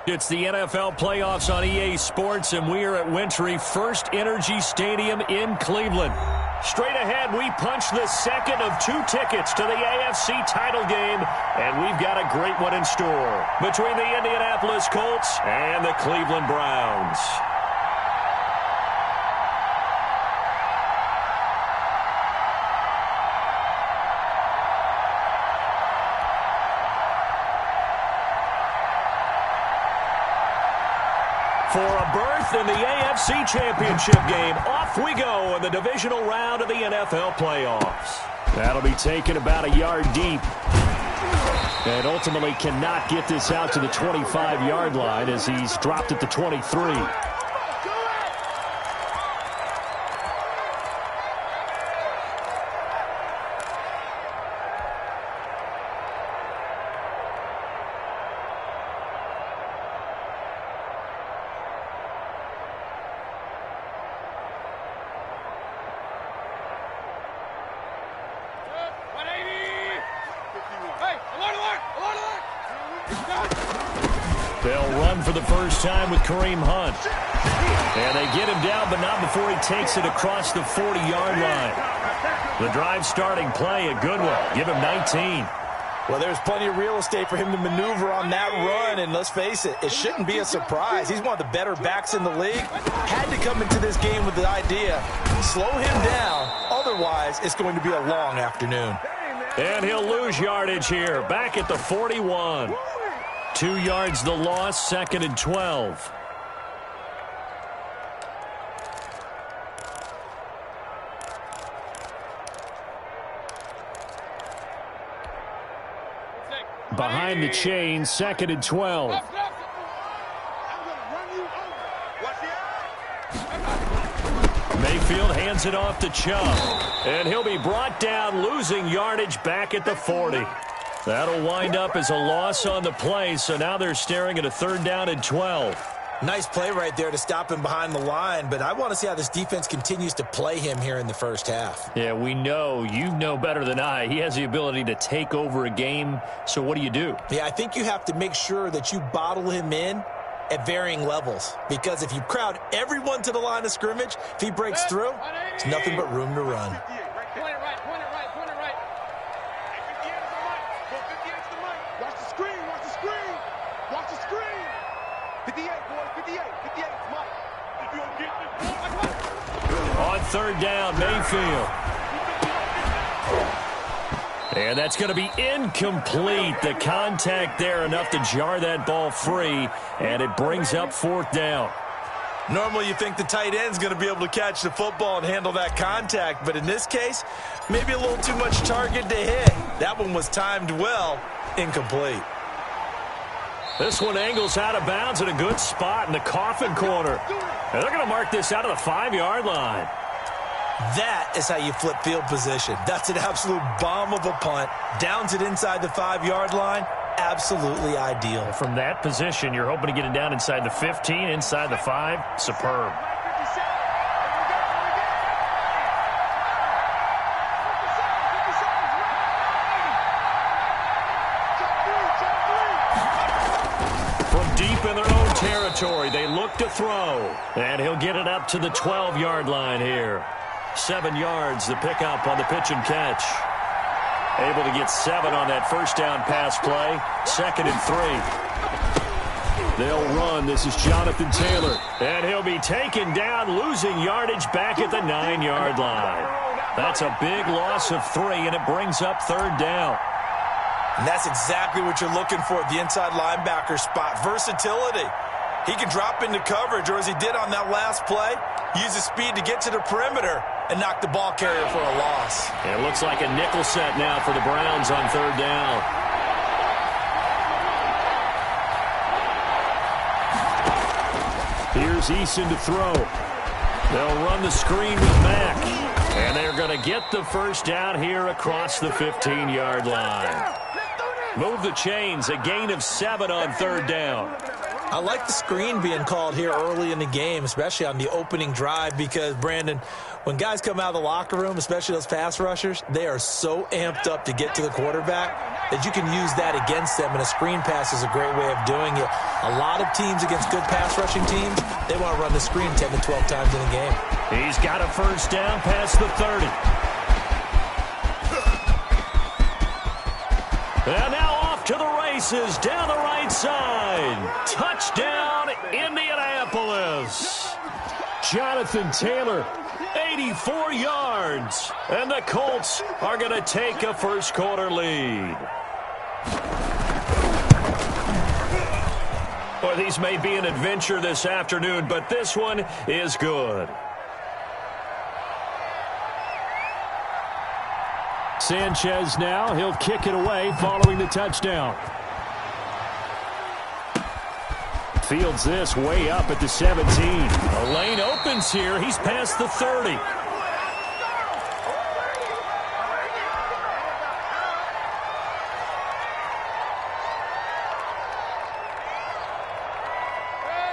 It's the NFL playoffs on EA Sports, and we are at Wintry First Energy Stadium in Cleveland. Straight ahead, we punch the second of 2 tickets to the AFC title game, and we've got a great one in store between the Indianapolis Colts and the Cleveland Browns. For a berth in the AFC Championship game, off we go in the divisional round of the NFL playoffs. That'll be taken about a yard deep. And ultimately cannot get this out to the 25-yard line as he's dropped at the 23. They'll run for the first time with Kareem Hunt. And they get him down, but not before he takes it across the 40-yard line. The drive starting play, a good one. Give him 19. Well, there's plenty of real estate for him to maneuver on that run, and let's face it, it shouldn't be a surprise. He's one of the better backs in the league. Had to come into this game with the idea, slow him down, otherwise it's going to be a long afternoon. And he'll lose yardage here, back at the 41. 2 yards the loss, 2nd and 12. Behind the chain, 2nd and 12. Mayfield hands it off to Chubb. And he'll be brought down, losing yardage back at the 40. That'll wind up as a loss on the play, so now they're staring at a 3rd down and 12. Nice play right there to stop him behind the line, but I want to see how this defense continues to play him here in the first half. Yeah, we know. You know better than I. He has the ability to take over a game, so what do? Yeah, I think you have to make sure that you bottle him in at varying levels, because if you crowd everyone to the line of scrimmage, if he breaks through, it's nothing but room to run. On 3rd down, Mayfield. And that's going to be incomplete. The contact there enough to jar that ball free, and it brings up 4th down. Normally you think the tight end's going to be able to catch the football and handle that contact, but in this case, maybe a little too much target to hit. That one was timed well, incomplete. This one angles out of bounds at a good spot in the coffin corner. And they're going to mark this out of the 5-yard line. That is how you flip field position. That's an absolute bomb of a punt. Downs it inside the 5-yard line. Absolutely ideal. From that position, you're hoping to get it down inside the 15, inside the 5. Superb. Deep in their own territory, they look to throw. And he'll get it up to the 12-yard line here. 7 yards, the pickup on the pitch and catch. Able to get 7 on that first down pass play. 2nd and 3. They'll run. This is Jonathan Taylor. And he'll be taken down, losing yardage back at the 9-yard line. That's a big loss of 3, and it brings up 3rd down. And that's exactly what you're looking for at the inside linebacker spot. Versatility. He can drop into coverage, or as he did on that last play, use his speed to get to the perimeter and knock the ball carrier for a loss. It looks like a nickel set now for the Browns on 3rd down. Here's Eason to throw. They'll run the screen with Mack. And they're going to get the first down here across the 15-yard line. Move the chains, a gain of 7 on 3rd down. I like the screen being called here early in the game, especially on the opening drive, because, Brandon, when guys come out of the locker room, especially those pass rushers, they are so amped up to get to the quarterback that you can use that against them, and a screen pass is a great way of doing it. A lot of teams against good pass rushing teams, they want to run the screen 10 to 12 times in a game. He's got a first down past the 30. And now off to the races down the right side. Touchdown, Indianapolis. Jonathan Taylor, 84 yards. And the Colts are going to take a first quarter lead. Boy, these may be an adventure this afternoon, but this one is good. Sanchez now, he'll kick it away following the touchdown. Fields this way up at the 17. A lane opens here. He's past the 30.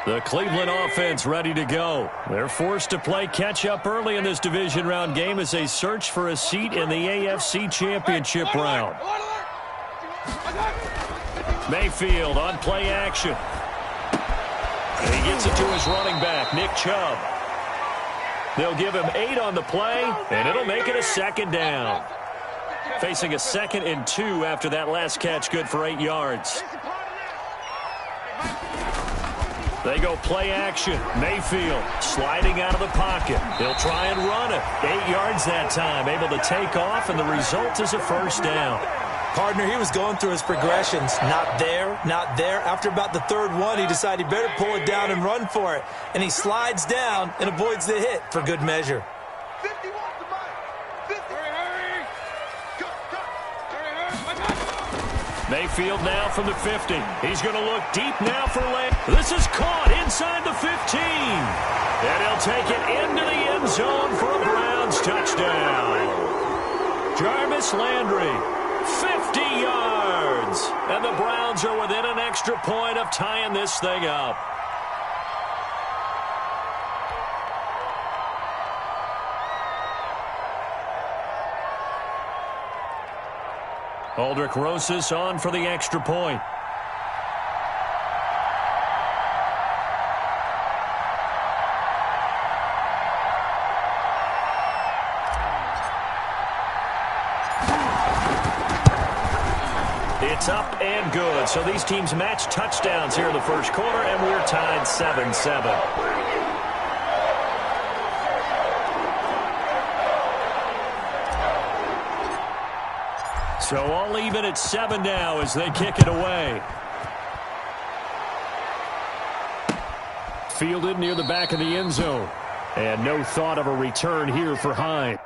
The Cleveland offense ready to go. They're forced to play catch-up early in this division round game as they search for a seat in the AFC Championship round. Mayfield on play action. And he gets it to his running back, Nick Chubb. They'll give him 8 on the play, and it'll make it a second down. Facing a 2nd and 2 after that last catch, good for 8 yards. They go play action. Mayfield sliding out of the pocket. He'll try and run it. 8 yards that time. Able to take off, and the result is a first down. Partner, he was going through his progressions. Not there, not there. After about the 3rd one, he decided he better pull it down and run for it. And he slides down and avoids the hit for good measure. Mayfield now from the 50. He's going to look deep now for Land. This is caught inside the 15. And he'll take it into the end zone for a Browns touchdown. Jarvis Landry, 50 yards. And the Browns are within an extra point of tying this thing up. Aldrich Rosas on for the extra point. It's up and good. So these teams match touchdowns here in the first quarter, and we're tied 7-7. So all even at 7 now as they kick it away. Fielded near the back of the end zone. And no thought of a return here for Hines.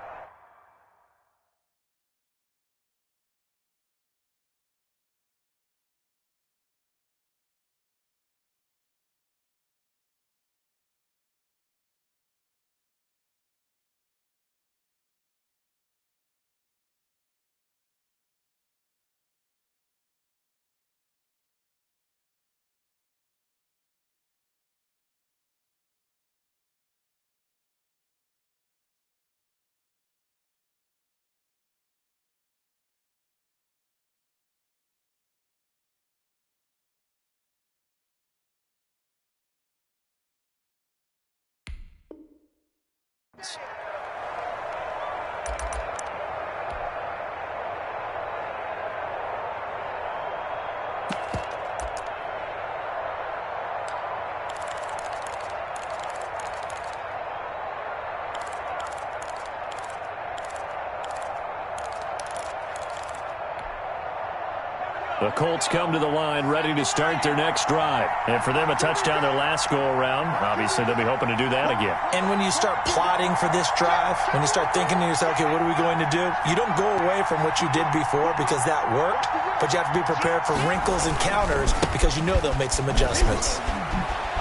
The Colts come to the line ready to start their next drive. And for them, a touchdown their last go-around. Obviously, they'll be hoping to do that again. And when you start plotting for this drive, when you start thinking to yourself, okay, what are we going to do? You don't go away from what you did before because that worked, but you have to be prepared for wrinkles and counters because you know they'll make some adjustments.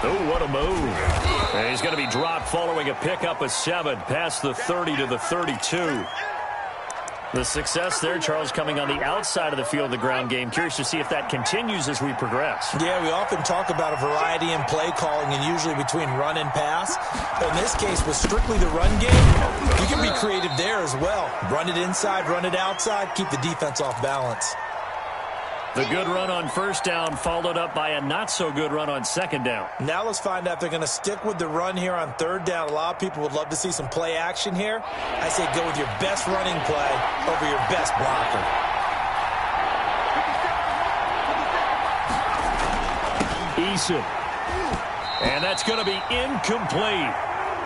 Oh, what a move. And he's going to be dropped following a pickup of 7 past the 30 to the 32. The success there, Charles, coming on the outside of the field, the ground game. Curious to see if that continues as we progress. Yeah, we often talk about a variety in play calling and usually between run and pass. But in this case, with strictly the run game, you can be creative there as well. Run it inside, run it outside, keep the defense off balance. The good run on first down followed up by a not-so-good run on second down. Now let's find out if they're going to stick with the run here on third down. A lot of people would love to see some play action here. I say go with your best running play over your best blocker. Eason. And that's going to be incomplete.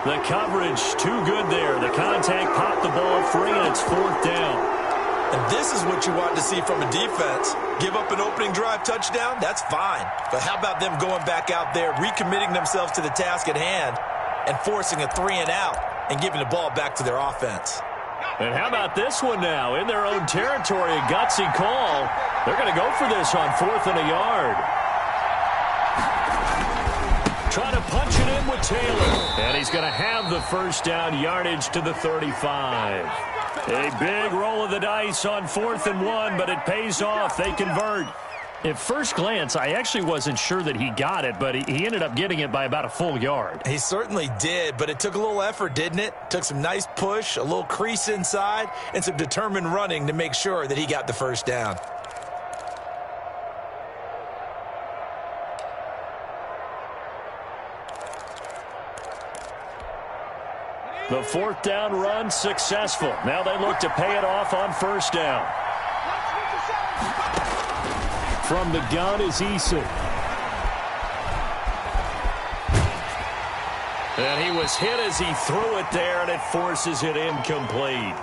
The coverage too good there. The contact popped the ball free, and it's fourth down. And this is what you want to see from a defense. Give up an opening drive touchdown, that's fine. But how about them going back out there, recommitting themselves to the task at hand, and forcing a 3-and-out and giving the ball back to their offense. And how about this one now? In their own territory, a gutsy call. They're going to go for this on 4th and a yard. Trying to punch it in with Taylor. And he's going to have the first down, yardage to the 35. A big roll of the dice on 4th and 1, but it pays off. They convert. At first glance, I actually wasn't sure that he got it, but he ended up getting it by about a full yard. He certainly did, but it took a little effort, didn't it? Took some nice push, a little crease inside, and some determined running to make sure that he got the first down. The 4th down run successful. Now they look to pay it off on first down. From the gun is Eason. And he was hit as he threw it there, and it forces it incomplete.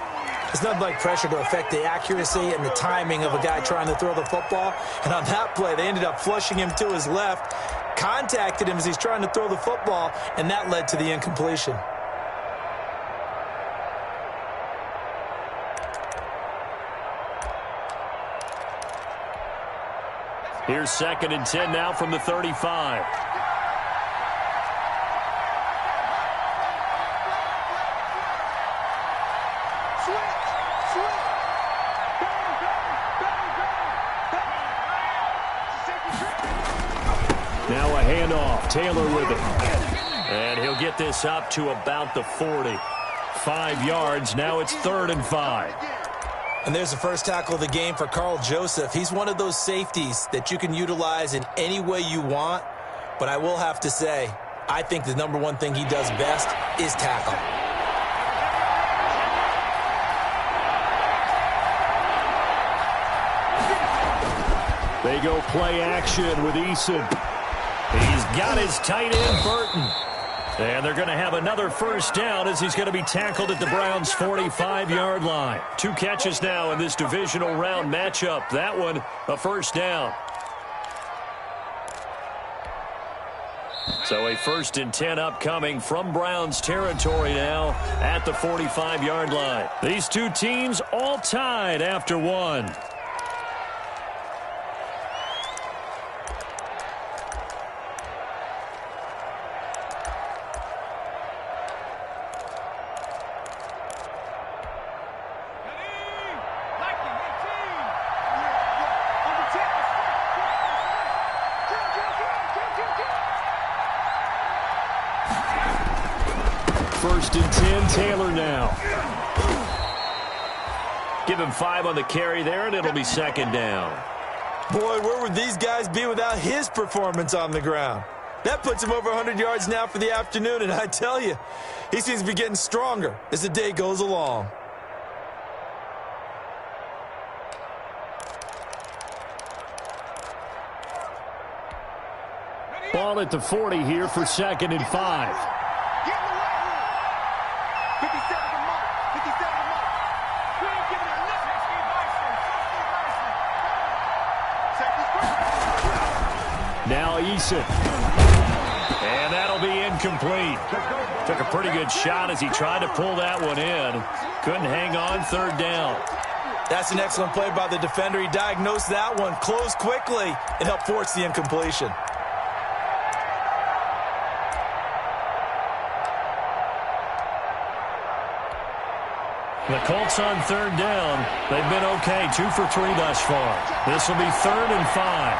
It's nothing like pressure to affect the accuracy and the timing of a guy trying to throw the football. And on that play, they ended up flushing him to his left, contacted him as he's trying to throw the football, and that led to the incompletion. Here's 2nd and 10 now from the 35. Now a handoff. Taylor with it. And he'll get this up to about the 40. 5 yards. Now it's 3rd and 5. And there's the first tackle of the game for Carl Joseph. He's one of those safeties that you can utilize in any way you want. But I will have to say, I think the number one thing he does best is tackle. They go play action with Eason. He's got his tight end, Burton. And they're going to have another first down as he's going to be tackled at the Browns' 45-yard line. 2 catches now in this divisional round matchup. That one, a first down. So a 1st and 10 upcoming from Browns territory now at the 45-yard line. These two teams all tied after one. Taylor now. Give him 5 on the carry there, and it'll be 2nd down. Boy, where would these guys be without his performance on the ground? That puts him over 100 yards now for the afternoon, and I tell you, he seems to be getting stronger as the day goes along. Ball at the 40 here for 2nd and 5. Now Eason. And that'll be incomplete. Took a pretty good shot as he tried to pull that one in. Couldn't hang on, 3rd down. That's an excellent play by the defender. He diagnosed that one, closed quickly, and helped force the incompletion. The Colts on third down. They've been okay, 2 for 3 thus far. This will be 3rd and 5.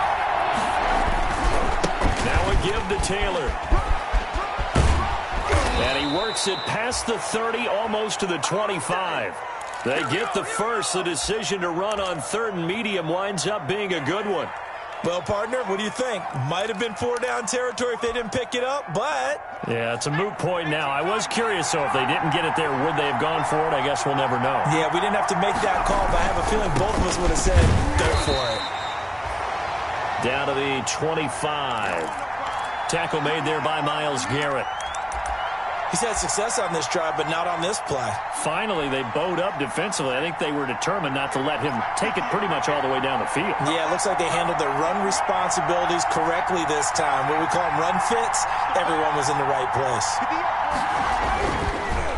Now a give to Taylor. And he works it past the 30, almost to the 25. They get the first. The decision to run on 3rd and medium winds up being a good one. Well, partner, what do you think? Might have been 4-down territory if they didn't pick it up, but... Yeah, it's a moot point now. I was curious, though, if they didn't get it there, would they have gone for it? I guess we'll never know. Yeah, we didn't have to make that call, but I have a feeling both of us would have said, go for it. Down to the 25. Tackle made there by Myles Garrett. He's had success on this drive, but not on this play. Finally, they bowed up defensively. I think they were determined not to let him take it pretty much all the way down the field. Yeah, it looks like they handled their run responsibilities correctly this time. What we call them run fits, everyone was in the right place.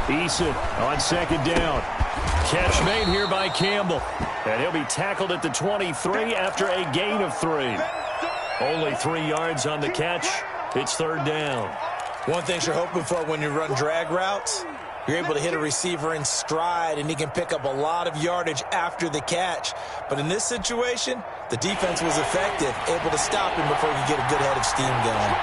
Eason on 2nd down. Catch made here by Campbell. And he'll be tackled at the 23 after a gain of 3. Only 3 yards on the catch. It's 3rd down. One thing you're hoping for when you run drag routes, you're able to hit a receiver in stride, and he can pick up a lot of yardage after the catch. But in this situation, the defense was effective, able to stop him before he could get a good head of steam going.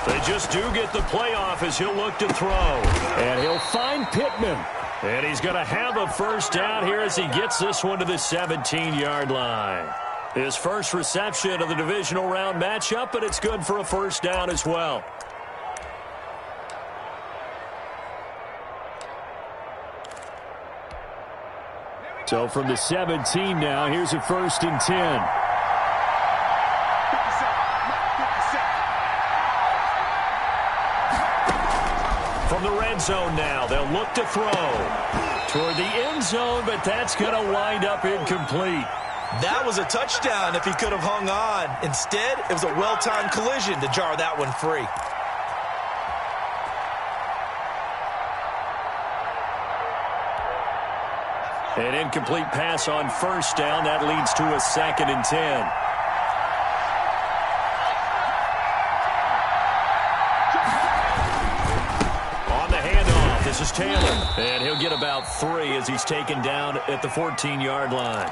They just do get the playoff as he'll look to throw. And he'll find Pittman. And he's going to have a first down here as he gets this one to the 17-yard line. His first reception of the divisional round matchup, but it's good for a first down as well. So from the 17 now, here's a 1st and 10. From the red zone now, they'll look to throw toward the end zone, but that's going to wind up incomplete. That was a touchdown if he could have hung on. Instead, it was a well-timed collision to jar that one free. An incomplete pass on 1st down. That leads to a 2nd and 10. This is Taylor, and he'll get about 3 as he's taken down at the 14-yard line.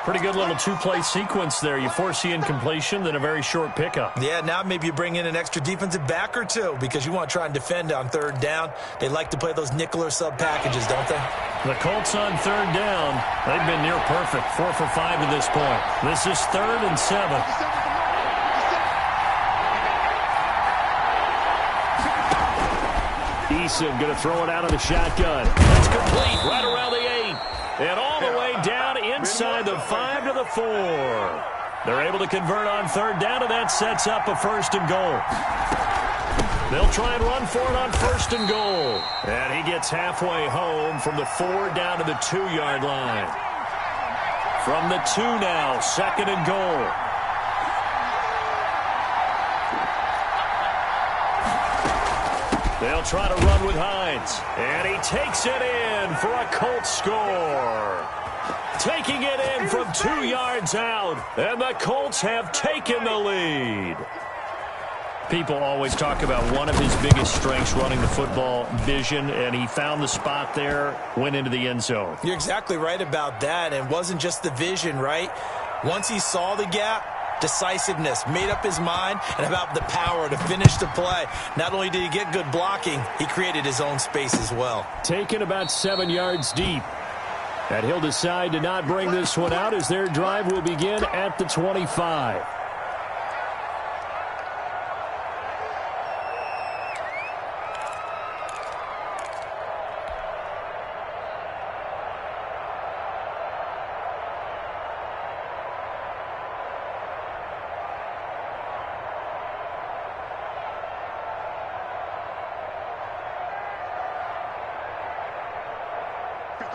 Pretty good little 2-play sequence there. You force the incompletion, then a very short pickup. Yeah, now maybe you bring in an extra defensive back or 2 because you want to try and defend on 3rd down. They like to play those nickel or sub packages, don't they? The Colts on 3rd down. They've been near perfect, 4 for 5 to this point. This is 3rd and 7. Eason going to throw it out of the shotgun. That's complete right around the 8. And all the way down inside the 5 to the 4. They're able to convert on 3rd down, and that sets up a 1st and goal. They'll try and run for it on 1st and goal. And he gets halfway home from the 4 down to the 2-yard line. From the 2 now, 2nd and goal. They'll try to run with Hines. And he takes it in for a Colts score. Taking it in from 2 yards out. And the Colts have taken the lead. People always talk about one of his biggest strengths running the football, vision, and he found the spot there, went into the end zone. You're exactly right about that. And it wasn't just the vision, right? Once he saw the gap, decisiveness, made up his mind, and about the power to finish the play. Not only did he get good blocking, he created his own space as well. Taken about 7 yards deep. And he'll decide to not bring this one out as their drive will begin at the 25.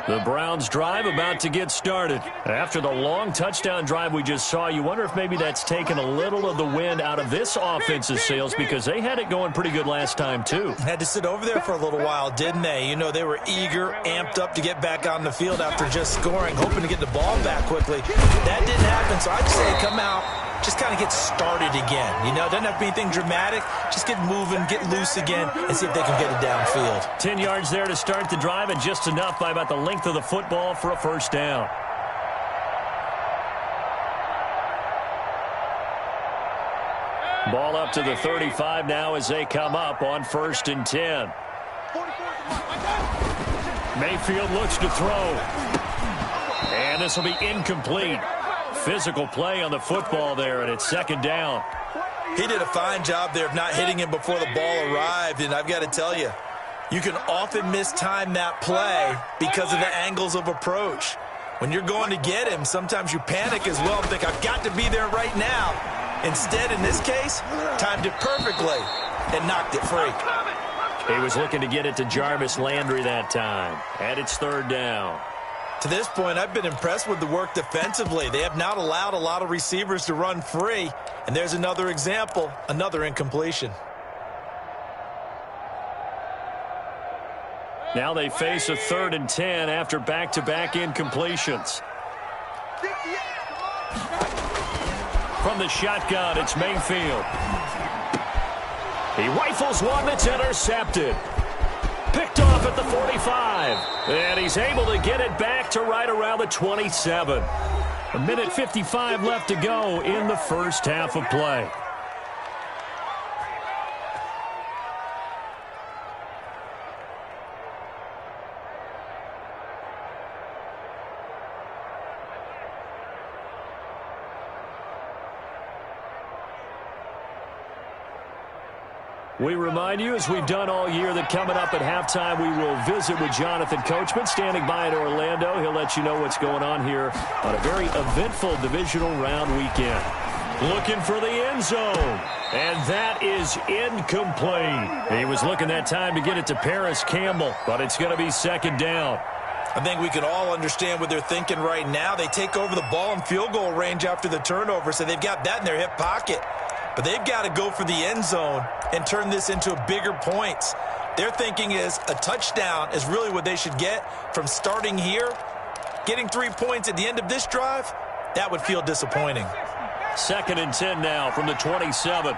The Browns drive about to get started. After the long touchdown drive we just saw, you wonder if maybe that's taken a little of the wind out of this offense's sails because they had it going pretty good last time too. Had to sit over there for a little while, didn't they? You know, they were eager, amped up to get back on the field after just scoring, hoping to get the ball back quickly. That didn't happen, so I'd say come out, just kind of get started again. You know, it doesn't have to be anything dramatic. Just get moving, get loose again, and see if they can get it downfield. 10 yards there to start the drive, and just enough by about the length of the football for a first down. Ball up to the 35 now as they come up on 1st and 10. Mayfield looks to throw. And this will be incomplete. Physical play on the football there, and it's 2nd down. He did a fine job there of not hitting him before the ball arrived, and I've got to tell you, you can often mistime that play because of the angles of approach. When you're going to get him, sometimes you panic as well and think, I've got to be there right now. Instead, in this case, timed it perfectly and knocked it free. He was looking to get it to Jarvis Landry that time, and it's 3rd down. To this point, I've been impressed with the work defensively. They have not allowed a lot of receivers to run free. And there's another example, another incompletion. Now they face a 3rd and 10 after back-to-back incompletions. From the shotgun, it's Mayfield. He rifles one that's intercepted. Picked off at the 45. And he's able to get it back to right around the 27. 1:55 left to go in the first half of play. We remind you, as we've done all year, that coming up at halftime, we will visit with Jonathan Coachman, standing by in Orlando. He'll let you know what's going on here on a very eventful divisional round weekend. Looking for the end zone, and that is incomplete. He was looking that time to get it to Paris Campbell, but it's going to be 2nd down. I think we can all understand what they're thinking right now. They take over the ball in field goal range after the turnover, so they've got that in their hip pocket. But they've got to go for the end zone and turn this into bigger points. Their thinking is a touchdown is really what they should get from starting here. Getting 3 points at the end of this drive, that would feel disappointing. 2nd and 10 now from the 27.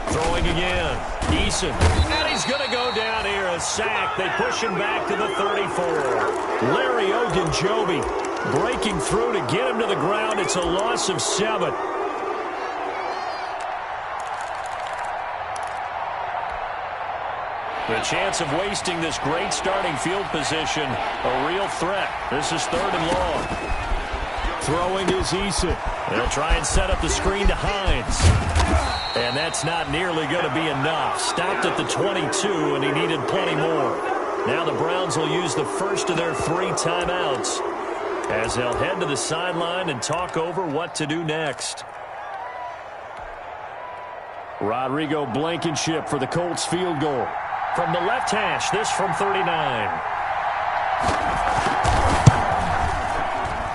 Throwing again. Eason. And he's going to go down here. A sack. They push him back to the 34. Larry Ogunjobi breaking through to get him to the ground. It's a loss of 7. The chance of wasting this great starting field position, a real threat. This is 3rd and long. Throwing is Eason. They'll try and set up the screen to Hines. And that's not nearly going to be enough. Stopped at the 22, and he needed plenty more. Now the Browns will use the first of their 3 timeouts as they'll head to the sideline and talk over what to do next. Rodrigo Blankenship for the Colts field goal. From the left hash, this from 39.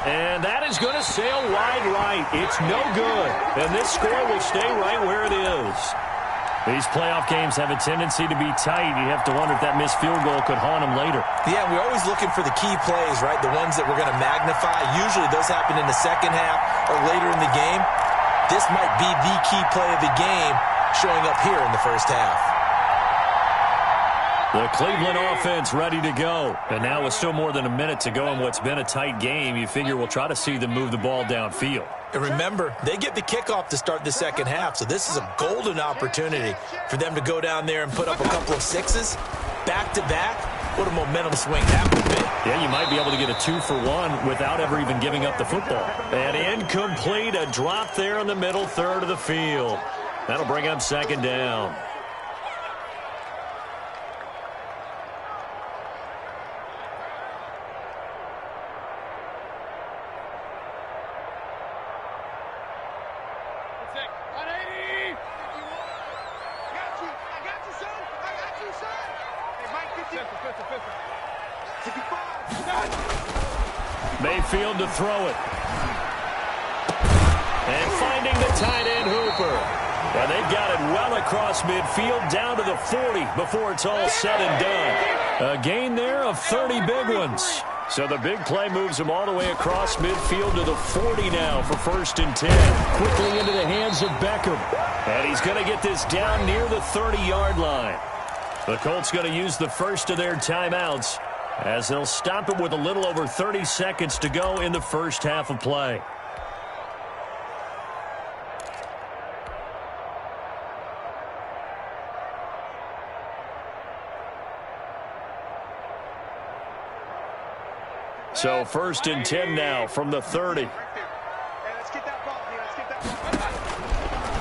And that is going to sail wide right. It's no good. And this score will stay right where it is. These playoff games have a tendency to be tight. You have to wonder if that missed field goal could haunt them later. Yeah, we're always looking for the key plays, right? The ones that we're going to magnify. Usually those happen in the second half or later in the game. This might be the key play of the game showing up here in the first half. The Cleveland offense ready to go. And now with still more than a minute to go in what's been a tight game, you figure we'll try to see them move the ball downfield. And remember, they get the kickoff to start the second half, so this is a golden opportunity for them to go down there and put up a couple of sixes back-to-back. What a momentum swing that would be. Yeah, you might be able to get a 2-for-1 without ever even giving up the football. And incomplete, a drop there in the middle third of the field. That'll bring up 2nd down. Mayfield to throw it. And finding the tight end Hooper. And they've got it well across midfield down to the 40 before it's all said and done. A gain there of 30 big ones. So the big play moves him all the way across midfield to the 40 now for 1st and 10. Quickly into the hands of Beckham. And he's going to get this down near the 30-yard line. The Colts going to use the first of their timeouts as they'll stop it with a little over 30 seconds to go in the first half of play. So 1st and 10 now from the 30.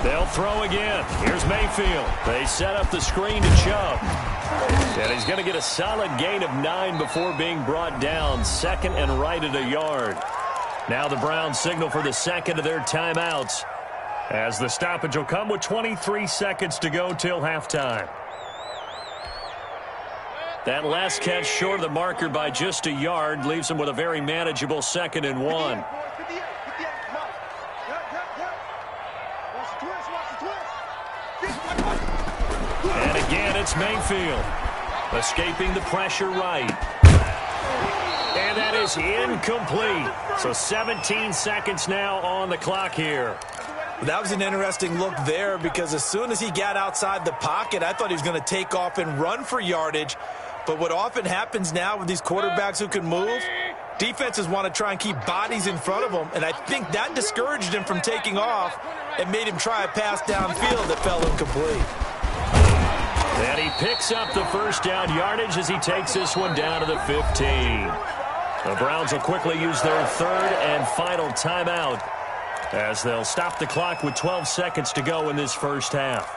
They'll throw again. Here's Mayfield. They set up the screen to Chubb. And he's going to get a solid gain of 9 before being brought down. 2nd and right at a yard. Now the Browns signal for the second of their timeouts, as the stoppage will come with 23 seconds to go till halftime. That last catch short of the marker by just a yard leaves them with a very manageable 2nd and 1. And again, it's Mayfield. Escaping the pressure right. And that is incomplete. So 17 seconds now on the clock here. That was an interesting look there, because as soon as he got outside the pocket, I thought he was going to take off and run for yardage. But what often happens now with these quarterbacks who can move, defenses want to try and keep bodies in front of them, and I think that discouraged him from taking off and made him try a pass downfield that fell incomplete. And he picks up the first down yardage as he takes this one down to the 15. The Browns will quickly use their 3rd and final timeout, as they'll stop the clock with 12 seconds to go in this first half.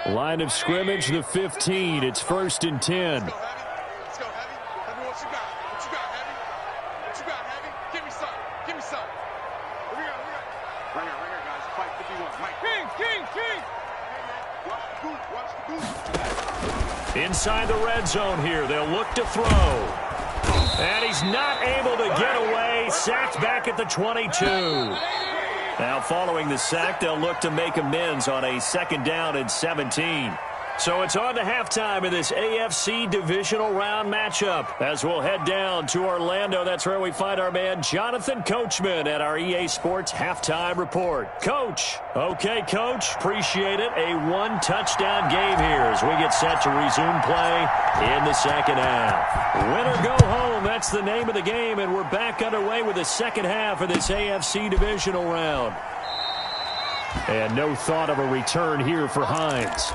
Line of scrimmage, the 15. It's 1st and 10. Let's go, Heavy. Tell me what you got. What you got, Heavy? What you got, Heavy? Give me some. Give me some. Here we go. Right here, guys. Fight 51. Mike. King. Watch the boot. Watch the boot. Inside the red zone here. They'll look to throw. And he's not able to get away. Sacked back at the 22. Now following the sack, they'll look to make amends on a 2nd down and 17. So it's on to halftime in this AFC divisional round matchup, as we'll head down to Orlando. That's where we find our man Jonathan Coachman at our EA Sports Halftime Report. Coach. Okay, Coach. Appreciate it. A 1-touchdown game here as we get set to resume play in the second half. Win or go home, that's the name of the game, and we're back underway with the second half of this AFC divisional round. And no thought of a return here for Hines.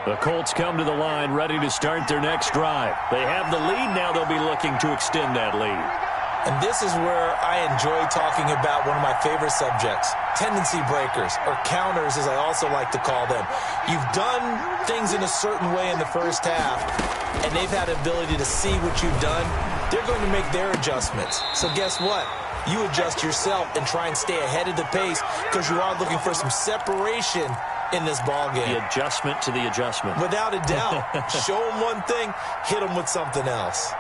The Colts come to the line ready to start their next drive. They have the lead. Now they'll be looking to extend that lead. And this is where I enjoy talking about one of my favorite subjects, tendency breakers, or counters as I also like to call them. You've done things in a certain way in the first half, and they've had the ability to see what you've done. They're going to make their adjustments. So guess what? You adjust yourself and try and stay ahead of the pace, because you are looking for some separation in this ball game. The adjustment to the adjustment. Without a doubt. Show them one thing, hit them with something else.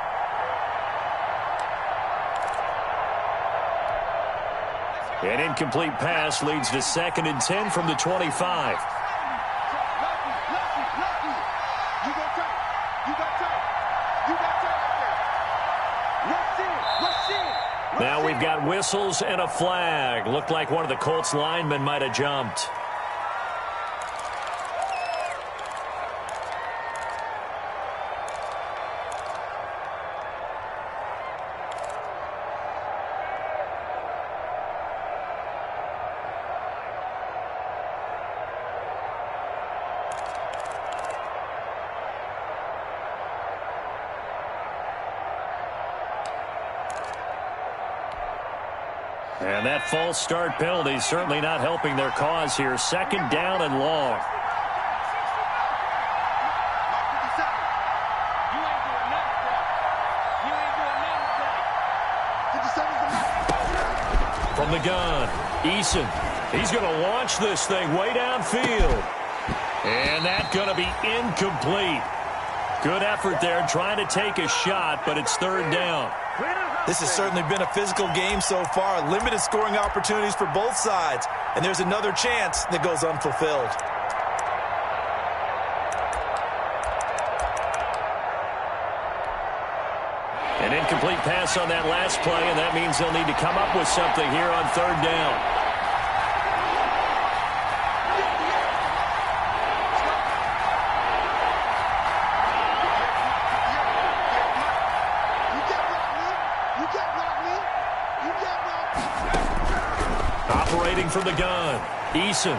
An incomplete pass leads to 2nd and 10 from the 25. Now we've got whistles and a flag. Looked like one of the Colts linemen might have jumped. And that false start penalty is certainly not helping their cause here. Second down and long. From the gun, Eason. He's going to launch this thing way downfield. And that's going to be incomplete. Good effort there trying to take a shot, but it's third down. This has certainly been a physical game so far. Limited scoring opportunities for both sides. And there's another chance that goes unfulfilled. An incomplete pass on that last play, and that means they'll need to come up with something here on third down. Operating from the gun, Eason.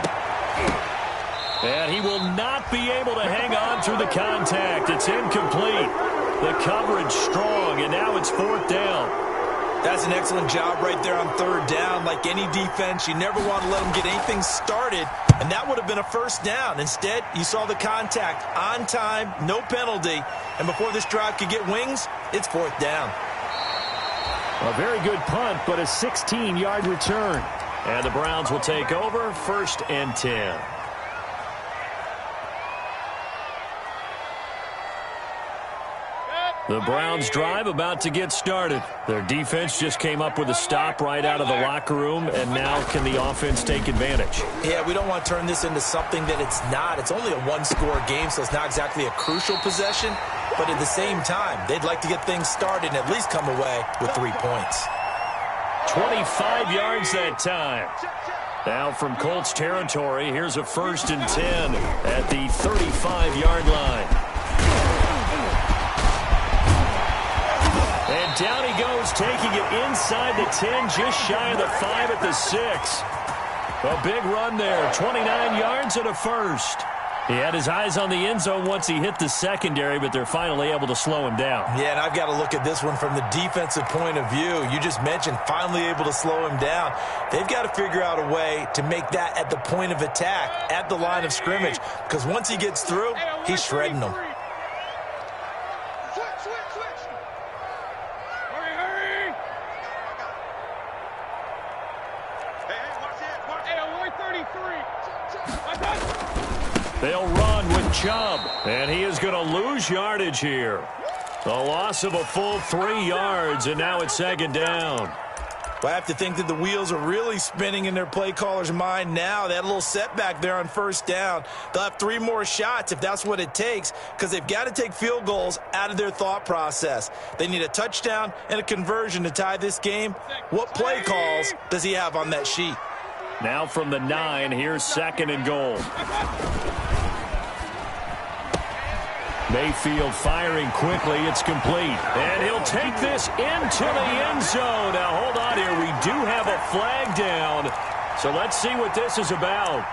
And he will not be able to hang on through the contact. It's incomplete. The coverage strong, and now it's fourth down. That's an excellent job right there on third down. Like any defense, you never want to let them get anything started, and that would have been a first down. Instead, you saw the contact on time, no penalty, and before this drive could get wings, it's fourth down. A very good punt, but a 16-yard return. And the Browns will take over, 1st and 10. The Browns drive about to get started. Their defense just came up with a stop right out of the locker room, and now can the offense take advantage? Yeah, we don't want to turn this into something that it's not. It's only a one-score game, so it's not exactly a crucial possession. But at the same time, they'd like to get things started and at least come away with 3 points. 25 yards that time. Now from Colts territory, here's a 1st and 10 at the 35-yard line. And down he goes, taking it inside the 10, just shy of the 5 at the 6. A big run there, 29 yards and a first. He had his eyes on the end zone once he hit the secondary, but they're finally able to slow him down. Yeah, and I've got to look at this one from the defensive point of view. You just mentioned finally able to slow him down. They've got to figure out a way to make that at the point of attack, at the line of scrimmage, because once he gets through, he's shredding them. They'll run with Chubb, and he is going to lose yardage here. A loss of a full 3 yards, and now it's 2nd down. Well, I have to think that the wheels are really spinning in their play caller's mind now. They had a little setback there on 1st down. They'll have 3 more shots if that's what it takes, because they've got to take field goals out of their thought process. They need a touchdown and a conversion to tie this game. What play calls does he have on that sheet? Now from the 9, here's 2nd and goal. Mayfield firing quickly. It's complete. And he'll take this into the end zone. Now, hold on here. We do have a flag down. So let's see what this is about.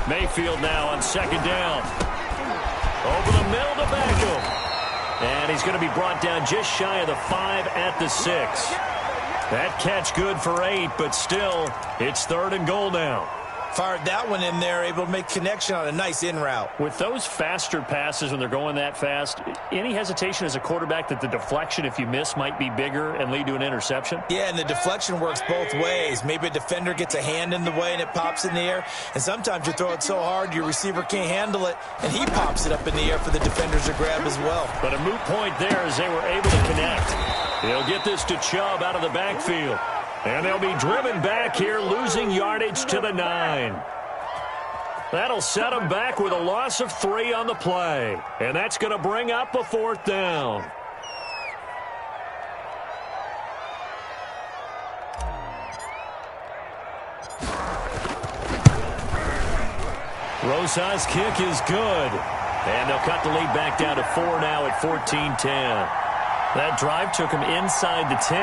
Mayfield now on 2nd down. Over the middle to Beckham. And he's going to be brought down just shy of the 5 at the 6. That catch good for 8, but still, it's 3rd and goal now. Fired that one in there, able to make connection on a nice in route. With those faster passes when they're going that fast, any hesitation as a quarterback that the deflection, if you miss, might be bigger and lead to an interception? Yeah, and the deflection works both ways. Maybe a defender gets a hand in the way and it pops in the air, and sometimes you throw it so hard your receiver can't handle it, and he pops it up in the air for the defenders to grab as well. But a moot point there as they were able to connect. He'll get this to Chubb out of the backfield. And they'll be driven back here, losing yardage to the 9. That'll set them back with a loss of 3 on the play. And that's going to bring up a 4th down. Rosa's kick is good. And they'll cut the lead back down to 4 now at 14-10. That drive took him inside the 10.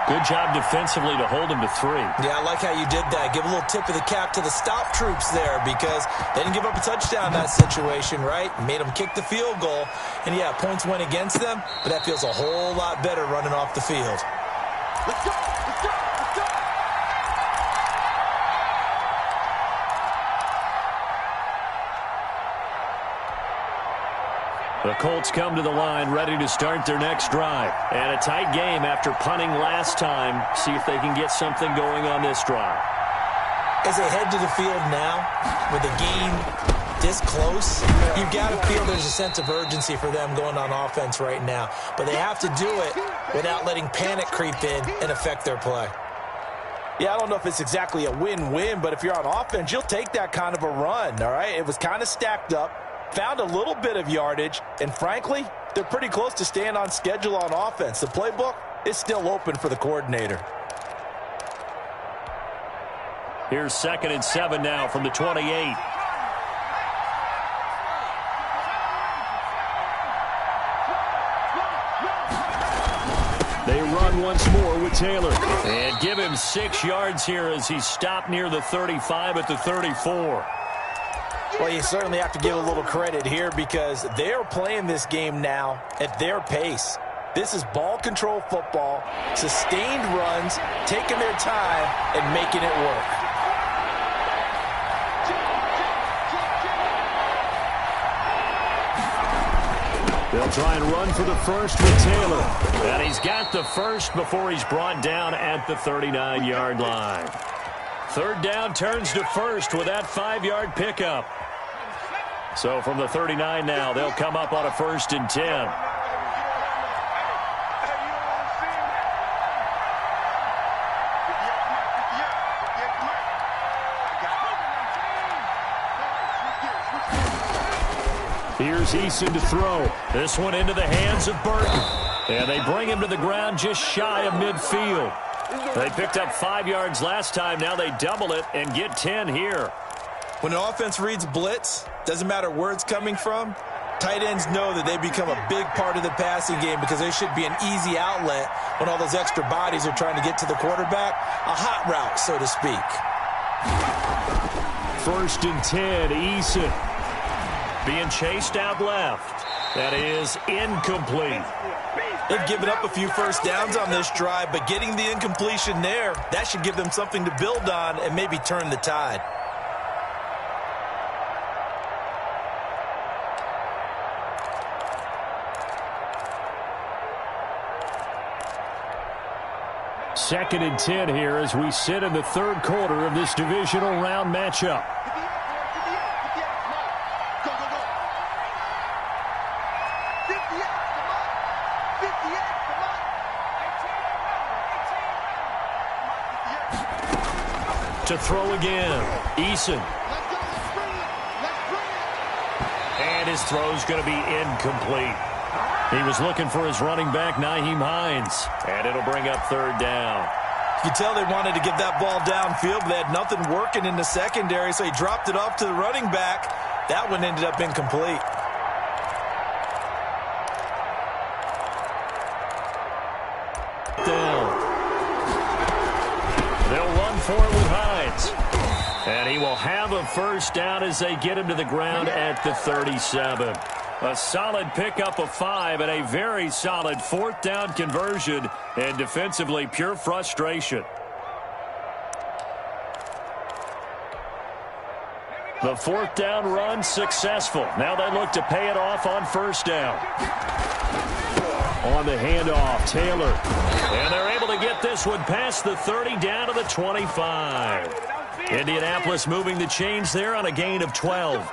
Good job defensively to hold him to 3. Yeah, I like how you did that. Give a little tip of the cap to the stop troops there because they didn't give up a touchdown in that situation, right? Made them kick the field goal. And, yeah, points went against them, but that feels a whole lot better running off the field. Let's go! Let's go! Let's go! The Colts come to the line ready to start their next drive. And a tight game after punting last time. See if they can get something going on this drive. As they head to the field now, with the game this close, you've got to feel there's a sense of urgency for them going on offense right now. But they have to do it without letting panic creep in and affect their play. Yeah, I don't know if it's exactly a win-win, but if you're on offense, you'll take that kind of a run, all right? It was kind of stacked up. Found a little bit of yardage, and frankly, they're pretty close to staying on schedule on offense. The playbook is still open for the coordinator. Here's 2nd and 7 now from the 28. They run once more with Taylor. And give him 6 yards here as he stopped near the 35 at the 34. Well, you certainly have to give a little credit here because they're playing this game now at their pace. This is ball control football, sustained runs, taking their time, and making it work. They'll try and run for the first with Taylor. And he's got the first before he's brought down at the 39-yard line. 3rd down turns to first with that 5-yard pickup. So from the 39 now, they'll come up on a 1st and 10. Here's Eason to throw. This one into the hands of Burton. And they bring him to the ground just shy of midfield. They picked up 5 yards last time. Now they double it and get 10 here. When an offense reads blitz, doesn't matter where it's coming from, tight ends know that they become a big part of the passing game because there should be an easy outlet when all those extra bodies are trying to get to the quarterback. A hot route, so to speak. 1st and 10, Eason. Being chased out left. That is incomplete. They've given up a few first downs on this drive, but getting the incompletion there, that should give them something to build on and maybe turn the tide. Second and 10 here as we sit in the 3rd quarter of this divisional round matchup. To throw again, Eason. And his throw's going to be incomplete. He was looking for his running back, Nyheim Hines. And it'll bring up 3rd down. You can tell they wanted to get that ball downfield, but they had nothing working in the secondary, so he dropped it off to the running back. That one ended up incomplete. Down. They'll run for it with Hines. And he will have a 1st down as they get him to the ground at the 37. A solid pickup of 5 and a very solid 4th down conversion, and defensively pure frustration. The 4th down run successful. Now they look to pay it off on 1st down. On the handoff, Taylor. And they're able to get this one past the 30 down to the 25. Indianapolis moving the chains there on a gain of 12.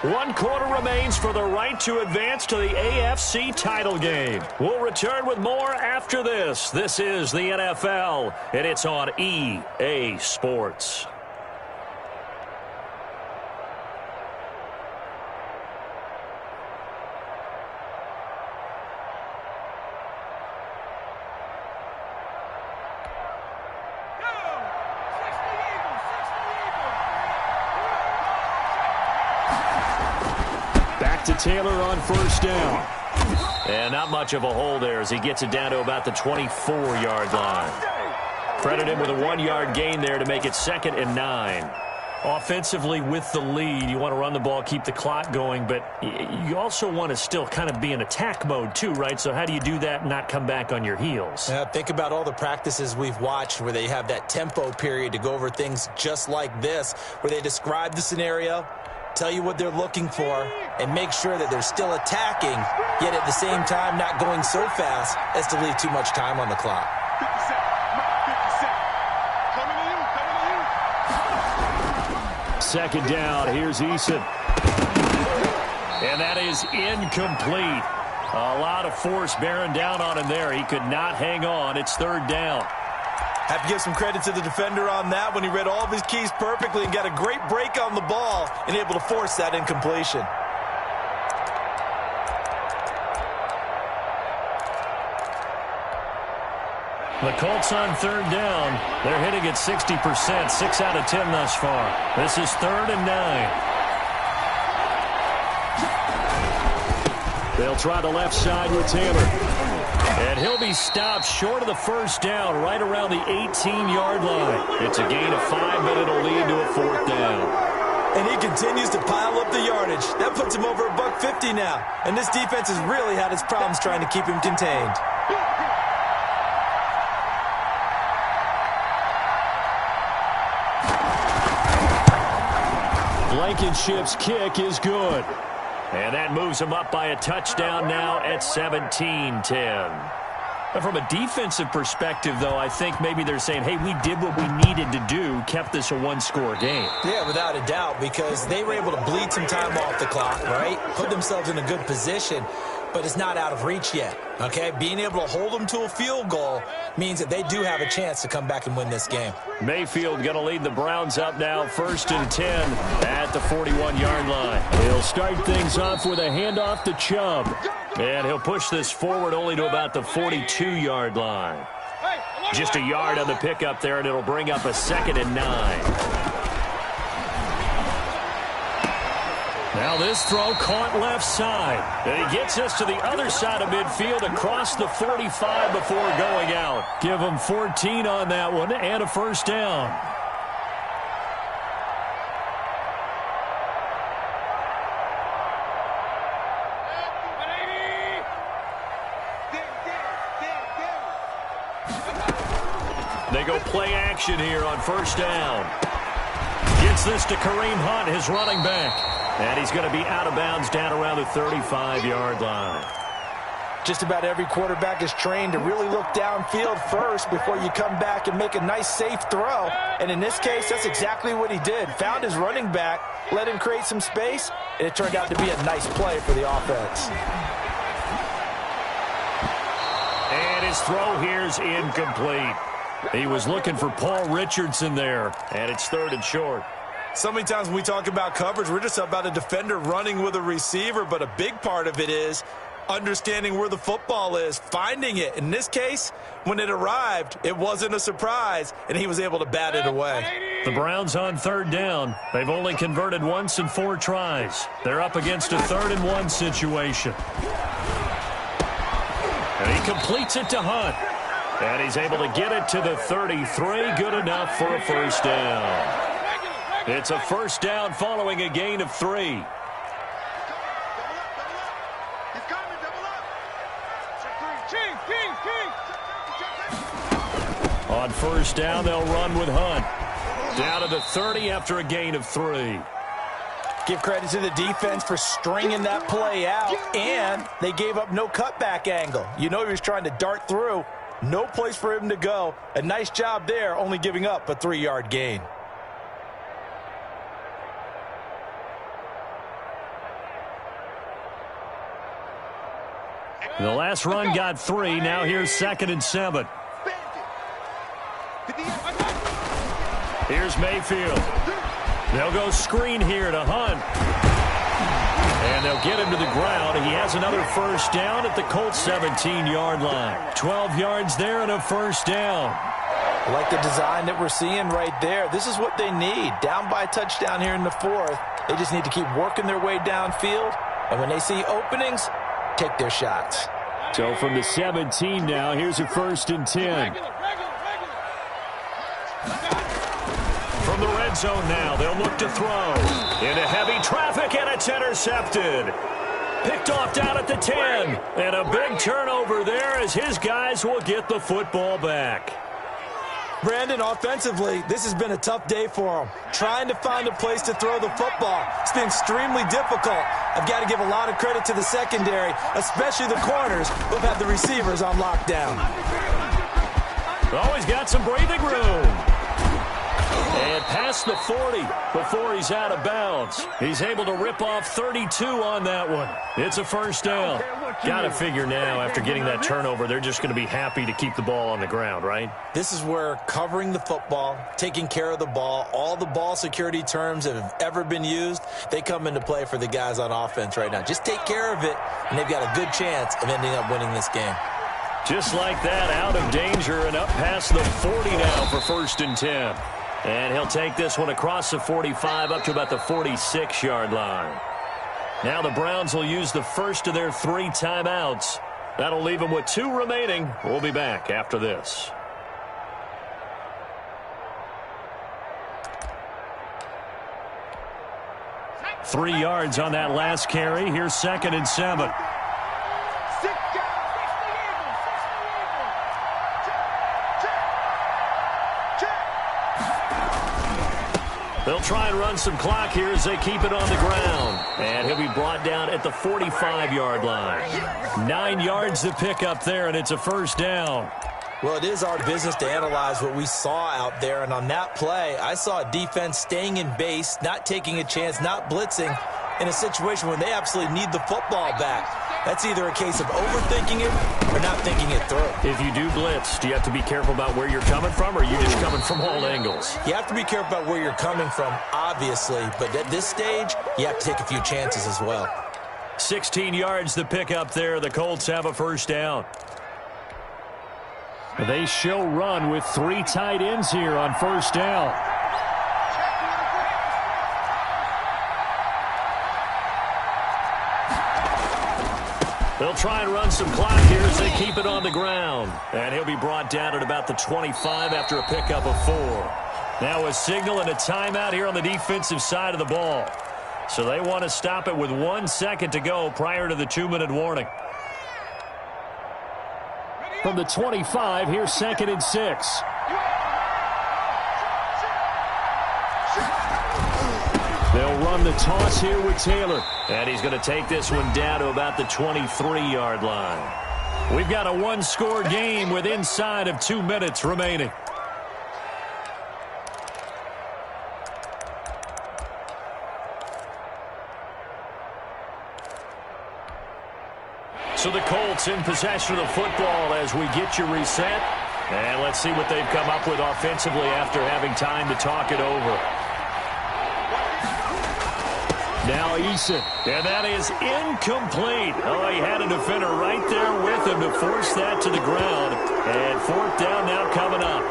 1 quarter remains for the right to advance to the AFC title game. We'll return with more after this. This is the NFL, and it's on EA Sports. back to Taylor on first down. And not much of a hole there as he gets it down to about the 24-yard line. Credit him with a 1-yard gain there to make it 2nd and 9. Offensively with the lead, you want to run the ball, keep the clock going, but you also want to still kind of be in attack mode too, right? So how do you do that and not come back on your heels? Think about all the practices we've watched where they have that tempo period to go over things just like this, where they describe the scenario, tell you what they're looking for, and make sure that they're still attacking, yet at the same time not going so fast as to leave too much time on the clock. 50 Cent. Coming to you. Second down, here's Eason. And that is incomplete. A lot of force bearing down on him there. He could not hang on. It's 3rd down. Have to give some credit to the defender on that when he read all of his keys perfectly and got a great break on the ball and able to force that incompletion. The Colts on 3rd down. They're hitting at 60%, 6 out of 10 thus far. This is 3rd and 9. They'll try the left side with Taylor. And he'll be stopped short of the first down, right around the 18-yard line. It's a gain of 5, but it'll lead to a 4th down. And he continues to pile up the yardage. That puts him over $150 now. And this defense has really had its problems trying to keep him contained. Blankenship's kick is good. And that moves him up by a touchdown now at 17-10. From a defensive perspective, though, I think maybe they're saying, hey, we did what we needed to do, kept this a one-score game. Yeah, without a doubt, because they were able to bleed some time off the clock, right? Put themselves in a good position, but it's not out of reach yet, okay? Being able to hold them to a field goal means that they do have a chance to come back and win this game. Mayfield going to lead the Browns up now, 1st and 10 at the 41-yard line. He'll start things off with a handoff to Chubb. And he'll push this forward only to about the 42-yard line. Just a yard on the pickup there, and it'll bring up a 2nd and 9. Now this throw caught left side. And he gets us to the other side of midfield across the 45 before going out. Give him 14 on that one and a 1st down. They go play action here on 1st down. Gets this to Kareem Hunt, his running back. And he's going to be out of bounds down around the 35-yard line. Just about every quarterback is trained to really look downfield first before you come back and make a nice, safe throw. And in this case, that's exactly what he did. Found his running back, let him create some space, and it turned out to be a nice play for the offense. And his throw here's incomplete. He was looking for Paul Richardson there, and it's 3rd and short. So many times when we talk about coverage, we're just about a defender running with a receiver, but a big part of it is understanding where the football is, finding it. In this case, when it arrived, it wasn't a surprise, and he was able to bat it away. The Browns on 3rd down. They've only converted once in 4 tries. They're up against a 3rd and 1 situation. And he completes it to Hunt. And he's able to get it to the 33. Good enough for a 1st down. It's a 1st down following a gain of 3. On 1st down, they'll run with Hunt. Down to the 30 after a gain of 3. Give credit to the defense for stringing that play out, and they gave up no cutback angle. You know he was trying to dart through. No place for him to go. A nice job there, only giving up a 3-yard gain. The last run got 3. Now here's 2nd and 7. Here's Mayfield. They'll go screen here to Hunt. And they'll get him to the ground. He has another 1st down at the Colts 17-yard line. 12 yards there and a 1st down. I like the design that we're seeing right there. This is what they need. Down by a touchdown here in the 4th. They just need to keep working their way downfield And when they see openings, take their shots. So from the 17 now, here's a 1st and 10. From the red zone now, they'll look to throw. Into heavy traffic, and it's intercepted. Picked off down at the 10. And a big turnover there as his guys will get the football back. Brandon, offensively, this has been a tough day for him. Trying to find a place to throw the football. It's been extremely difficult. I've got to give a lot of credit to the secondary, especially the corners who've had the receivers on lockdown. Always got some breathing room. And past the 40 before he's out of bounds. He's able to rip off 32 on that one. It's a 1st down. Got to figure now, after getting that turnover, they're just going to be happy to keep the ball on the ground, right? This is where covering the football, taking care of the ball, all the ball security terms that have ever been used, they come into play for the guys on offense right now. Just take care of it, and they've got a good chance of ending up winning this game. Just like that, out of danger and up past the 40 now for 1st and 10. And he'll take this one across the 45 up to about the 46-yard line. Now the Browns will use the first of their 3 timeouts. That'll leave them with 2 remaining. We'll be back after this. Three yards on that last carry. Here's 2nd and 7. They'll try and run some clock here as they keep it on the ground. And he'll be brought down at the 45-yard line. 9 yards to pick up there, and it's a 1st down. Well, it is our business to analyze what we saw out there. And on that play, I saw a defense staying in base, not taking a chance, not blitzing, in a situation where they absolutely need the football back. That's either a case of overthinking it or not thinking it through. If you do blitz, do you have to be careful about where you're coming from, or are you just coming from all angles? You have to be careful about where you're coming from, obviously. But at this stage, you have to take a few chances as well. 16 yards to pick up there. The Colts have a 1st down. They show run with 3 tight ends here on 1st down. They'll try and run some clock here as they keep it on the ground. And he'll be brought down at about the 25 after a pickup of 4. Now a signal and a timeout here on the defensive side of the ball. So they want to stop it with 1 second to go prior to the 2-minute warning. From the 25, here's 2nd and 6. They'll run the toss here with Taylor. And he's going to take this one down to about the 23-yard line. We've got a 1-score game with inside of 2 minutes remaining. So the Colts in possession of the football as we get you reset. And let's see what they've come up with offensively after having time to talk it over. Now Eason, and that is incomplete. Oh, he had a defender right there with him to force that to the ground. And 4th down now coming up.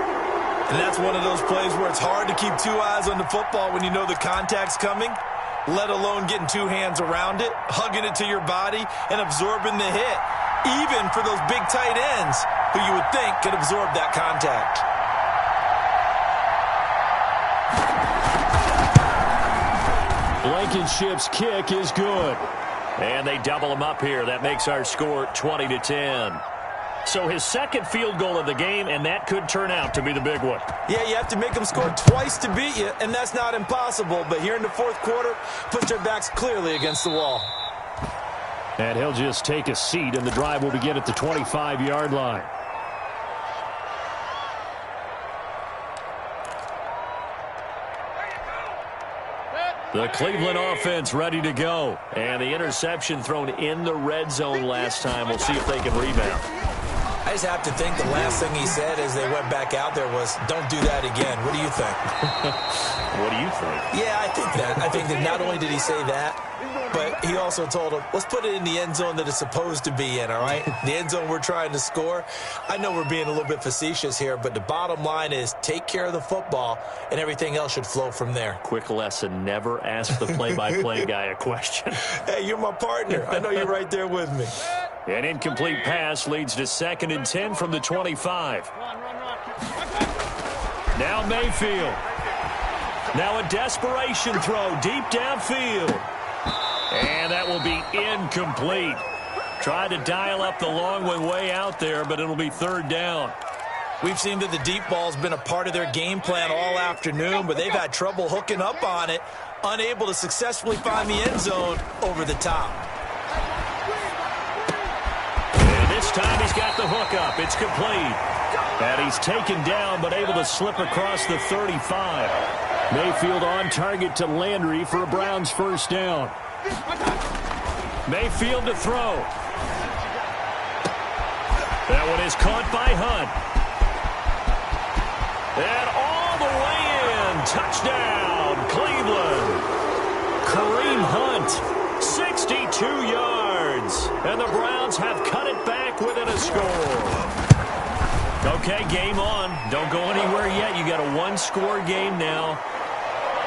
And that's one of those plays where it's hard to keep 2 eyes on the football when you know the contact's coming, let alone getting 2 hands around it, hugging it to your body, and absorbing the hit, even for those big tight ends who you would think could absorb that contact. Blankenship's kick is good. And they double him up here. That makes our score 20-10. So his 2nd field goal of the game, and that could turn out to be the big one. Yeah, you have to make them score twice to beat you, and that's not impossible. But here in the 4th quarter, put your backs clearly against the wall. And he'll just take a seat, and the drive will begin at the 25-yard line. The Cleveland offense ready to go. And the interception thrown in the red zone last time. We'll see if they can rebound. I just have to think the last thing he said as they went back out there was, don't do that again. What do you think? What do you think? Yeah, I think that. I think that not only did he say that, but he also told him, let's put it in the end zone that it's supposed to be in, all right? The end zone we're trying to score. I know we're being a little bit facetious here, but the bottom line is take care of the football, and everything else should flow from there. Quick lesson, never ask the play-by-play guy a question. Hey, you're my partner. I know you're right there with me. An incomplete pass leads to 2nd and 10 from the 25. Now Mayfield. Now a desperation throw deep downfield. And that will be incomplete. Tried to dial up the long one way out there, but it'll be 3rd down. We've seen that the deep ball's been a part of their game plan all afternoon, but they've had trouble hooking up on it, unable to successfully find the end zone over the top. And this time he's got the hook up. It's complete. And he's taken down, but able to slip across the 35. Mayfield on target to Landry for a Browns 1st down. Mayfield to throw. That one is caught by Hunt. And all the way in. Touchdown, Cleveland. Kareem Hunt, 62 yards. And the Browns have cut it back within a score. Okay, game on. Don't go anywhere yet. You got a 1-score game now.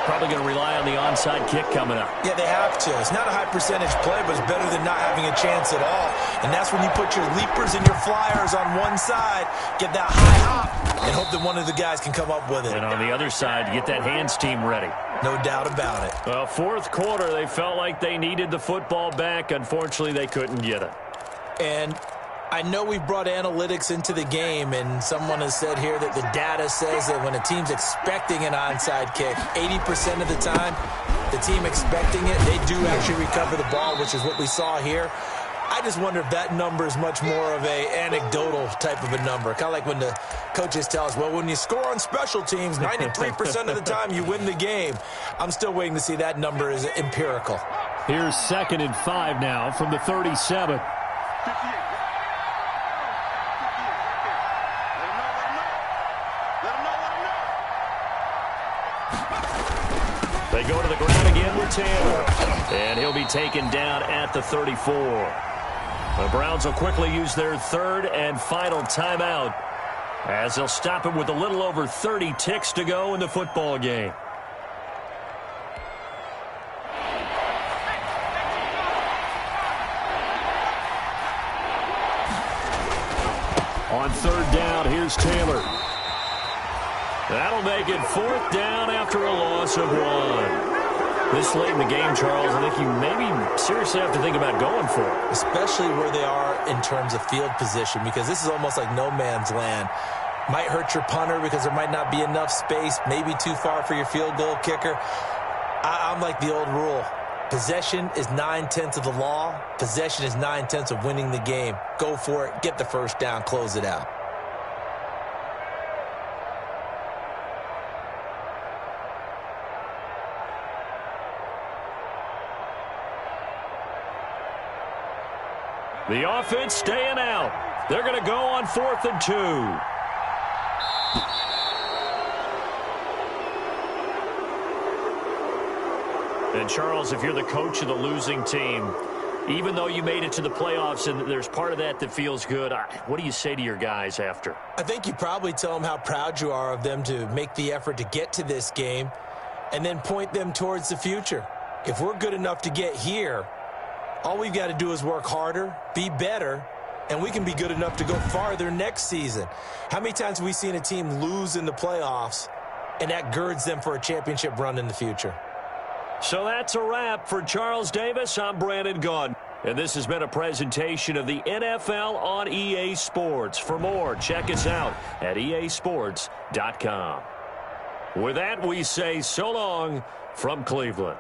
Probably going to rely on the onside kick coming up. Yeah, they have to. It's not a high percentage play, but it's better than not having a chance at all. And that's when you put your leapers and your flyers on one side, get that high hop, and hope that one of the guys can come up with it. And on the other side, get that hands team ready. No doubt about it. Well, 4th quarter, they felt like they needed the football back. Unfortunately, they couldn't get it. And I know we brought analytics into the game, and someone has said here that the data says that when a team's expecting an onside kick, 80% of the time, the team expecting it, they do actually recover the ball, which is what we saw here. I just wonder if that number is much more of a anecdotal type of a number. Kind of like when the coaches tell us, well, when you score on special teams, 93% of the time you win the game. I'm still waiting to see that number is empirical. Here's 2nd and 5 now from the 37. They go to the ground again with Taylor. And he'll be taken down at the 34. The Browns will quickly use their 3rd and final timeout as they'll stop it with a little over 30 ticks to go in the football game. On 3rd down, here's Taylor. That'll make it 4th down after a loss of 1. This late in the game, Charles, I think you maybe seriously have to think about going for it. Especially where they are in terms of field position, because this is almost like no man's land. Might hurt your punter because there might not be enough space, maybe too far for your field goal kicker. I'm like the old rule. Possession is 9/10 of the law. Possession is 9/10 of winning the game. Go for it. Get the 1st down. Close it out. The offense staying out. They're going to go on 4th and 2. And, Charles, if you're the coach of the losing team, even though you made it to the playoffs and there's part of that that feels good, what do you say to your guys after? I think you probably tell them how proud you are of them to make the effort to get to this game and then point them towards the future. If we're good enough to get here, all we've got to do is work harder, be better, and we can be good enough to go farther next season. How many times have we seen a team lose in the playoffs, and that girds them for a championship run in the future? So that's a wrap for Charles Davis. I'm Brandon Gaudin. And this has been a presentation of the NFL on EA Sports. For more, check us out at easports.com. With that, we say so long from Cleveland.